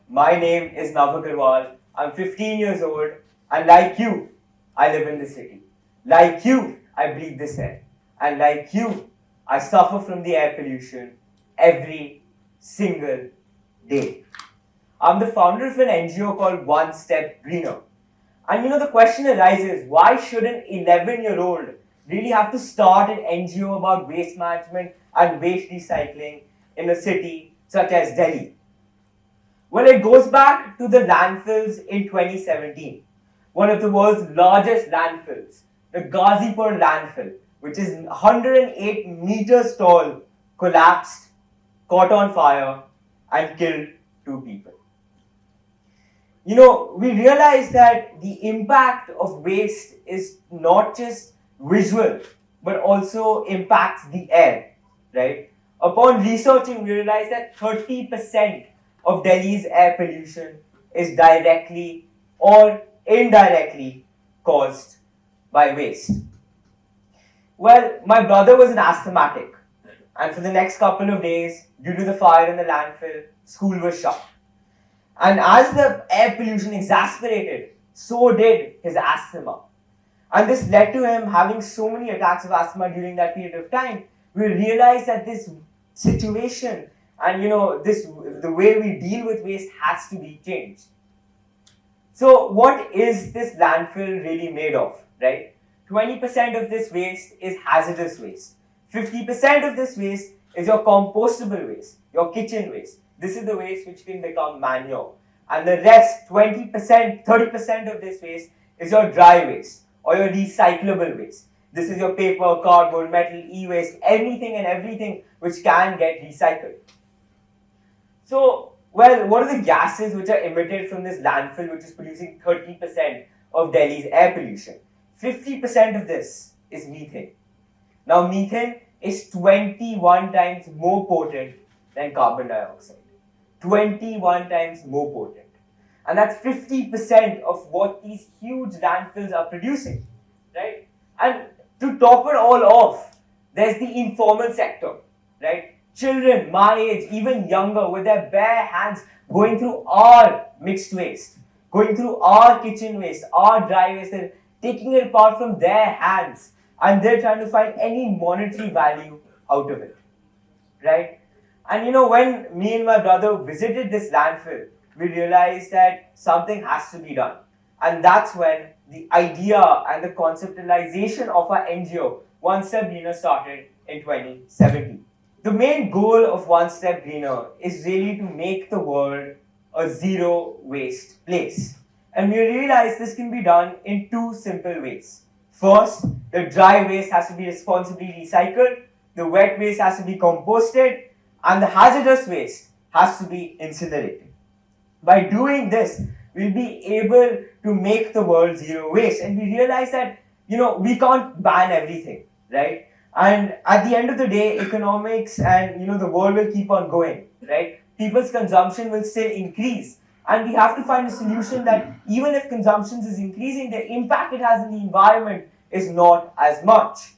My name is Agarwal. I'm 15 years old, and like you, I live in the city. Like you, I breathe this air. And like you, I suffer from the air pollution every single day. I'm the founder of an NGO called One Step Greener. And the question arises, why should an 11-year-old really have to start an NGO about waste management and waste recycling in a city such as Delhi? Well, it goes back to the landfills in 2017. One of the world's largest landfills, the Ghazipur landfill, which is 108 meters tall, collapsed, caught on fire, and killed 2 people. We realize that the impact of waste is not just visual, but also impacts the air, right? Upon researching, we realize that 30% of Delhi's air pollution is directly or indirectly caused by waste. Well, my brother was an asthmatic, and for the next couple of days, due to the fire in the landfill, school was shut. And as the air pollution exasperated, so did his asthma. And this led to him having so many attacks of asthma during that period of time. We realized that this situation and the way we deal with waste has to be changed. So what is this landfill really made of, right? 20% of this waste is hazardous waste. 50% of this waste is your compostable waste, your kitchen waste. This is the waste which can become manure. And the rest, 20%, 30% of this waste is your dry waste or your recyclable waste. This is your paper, cardboard, metal, e-waste, anything and everything which can get recycled. So, well, what are the gases which are emitted from this landfill which is producing 30% of Delhi's air pollution? 50% of this is methane. Now, methane is 21 times more potent than carbon dioxide. 21 times more potent. And that's 50% of what these huge landfills are producing, right? And to top it all off, there's the informal sector, right? Children my age, even younger, with their bare hands going through our mixed waste, going through our kitchen waste, our dry waste, and taking it apart from their hands, and they're trying to find any monetary value out of it, right? And when me and my brother visited this landfill, we realized that something has to be done. And that's when the idea and the conceptualization of our NGO, One Step Greener, started in 2017. The main goal of One Step Greener is really to make the world a zero waste place. And we realize this can be done in two simple ways. First, the dry waste has to be responsibly recycled, the wet waste has to be composted, and the hazardous waste has to be incinerated. By doing this, we'll be able to make the world zero waste. And we realize that, we can't ban everything, right? And at the end of the day, economics and, the world will keep on going, right? People's consumption will still increase. And we have to find a solution that even if consumption is increasing, the impact it has in the environment is not as much.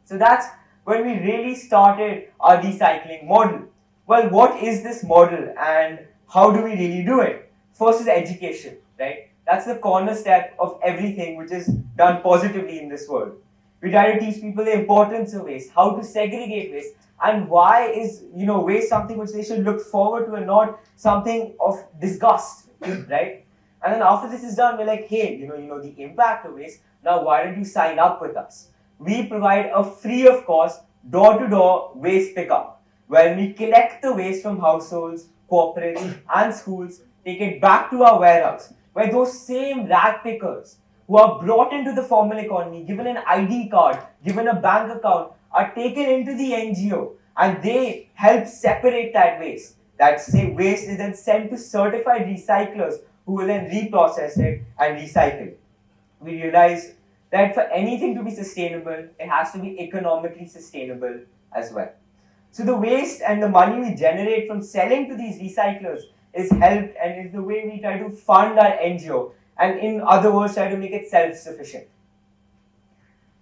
So that's when we really started our recycling model. Well, what is this model and how do we really do it? First is education, right? That's the corner step of everything which is done positively in this world. We try to teach people the importance of waste, how to segregate waste, and why is waste something which they should look forward to and not something of disgust, right? And then after this is done, we're like, hey, the impact of waste. Now why don't you sign up with us? We provide a free of cost door-to-door waste pickup, where we collect the waste from households, corporates, and schools, take it back to our warehouse, where those same rag pickers who are brought into the formal economy, given an ID card, given a bank account, are taken into the NGO and they help separate that waste. That same waste is then sent to certified recyclers who will then reprocess it and recycle it. We realize that for anything to be sustainable, it has to be economically sustainable as well. So the waste and the money we generate from selling to these recyclers is helped and is the way we try to fund our NGO, and in other words, try to make it self-sufficient.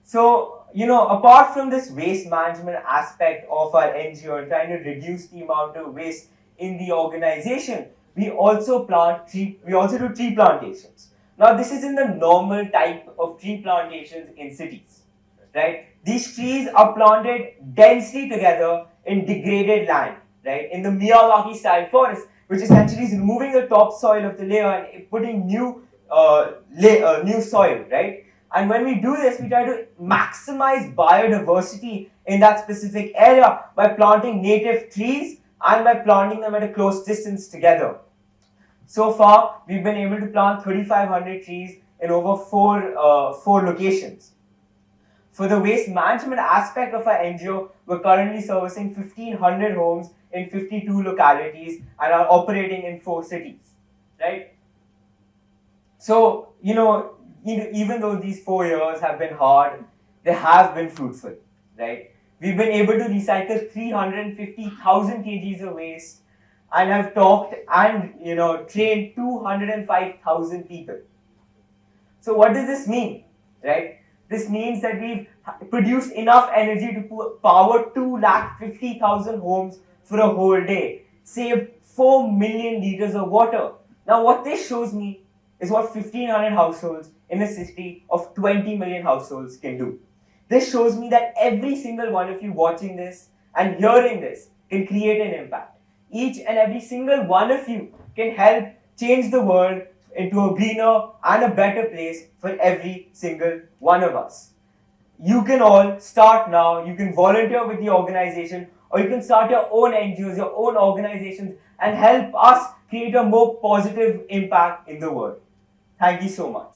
So, apart from this waste management aspect of our NGO and trying to reduce the amount of waste in the organization, we also do tree plantations. Now this is in the normal type of tree plantations in cities, right? These trees are planted densely together in degraded land, right? In the Miyawaki style forest, which essentially is removing the topsoil of the layer and putting new soil, right? And when we do this, we try to maximize biodiversity in that specific area by planting native trees and by planting them at a close distance together. So far, we've been able to plant 3,500 trees in over four locations. For the waste management aspect of our NGO, we're currently servicing 1,500 homes in 52 localities and are operating in 4 cities, right? So, even though these 4 years have been hard, they have been fruitful, right? We've been able to recycle 350,000 kgs of waste and have talked and, trained 205,000 people. So what does this mean, right? This means that we've produced enough energy to power 250,000 homes for a whole day, saved 4 million liters of water. Now what this shows me is what 1,500 households in a city of 20 million households can do. This shows me that every single one of you watching this and hearing this can create an impact. Each and every single one of you can help change the world into a greener and a better place for every single one of us. You can all start now. You can volunteer with the organization, or you can start your own NGOs, your own organizations, and help us create a more positive impact in the world. Thank you so much.